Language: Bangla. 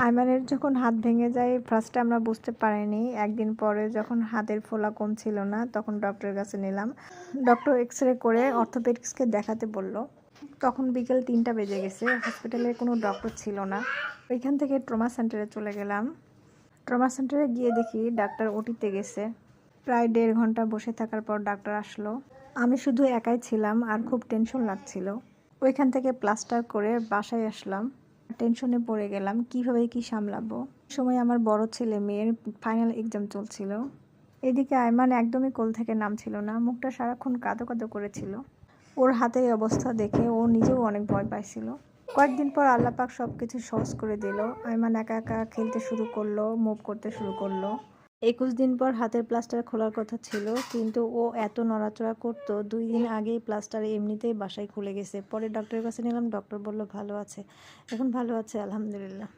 আইমানের যখন হাত ভেঙে যায় ফার্স্টে আমরা বুঝতে পারিনি। একদিন পরে যখন হাতের ফোলা কমছিল না তখন ডক্টরের কাছে নিলাম। ডক্টর এক্স-রে করে অর্থোপেডিক্সকে দেখাতে বলল। তখন বিকেল 3টা বেজে গেছে, হসপিটালে কোনো ডক্টর ছিল না। ওইখান থেকে ট্রমা সেন্টারে চলে গেলাম। ট্রমা সেন্টারে গিয়ে দেখি ডাক্তার ওটিতে গেছে। প্রায় 1.5 ঘন্টা বসে থাকার পর ডাক্তার আসলো। আমি শুধু একাই ছিলাম আর খুব টেনশন লাগছিল। ওইখান থেকে প্লাস্টার করে বাসায় আসলাম। টেনশনে পড়ে গেলাম কিভাবে কি সামলাবো। সময় আমার বড় ছেলে মেয়ের ফাইনাল এক্সাম চলছিল। এদিকে আয়মান একদমই কোল থেকে নামছিল না, মুখটা সারাক্ষণ কাঁদো কাঁদো করেছিল। ওর হাতের অবস্থা দেখে ও নিজেও অনেক ভয় পাইছিল। কয়েকদিন পর আল্লাহ পাক সব কিছু সহজ করে দিল। আয়মান একা একা খেলতে শুরু করলো, মুভ করতে শুরু করলো। 21 দিন পর হাতের প্লাস্টার খোলার কথা ছিল, কিন্তু ও এত নড়াচড়া করতো। 2 দিন আগেই প্লাস্টার এমনিতেই বাসায় খুলে গেছে। পরে ডক্টরের কাছে নিলাম, ডক্টর বলল ভালো আছে। এখন ভালো আছে আলহামদুলিল্লাহ।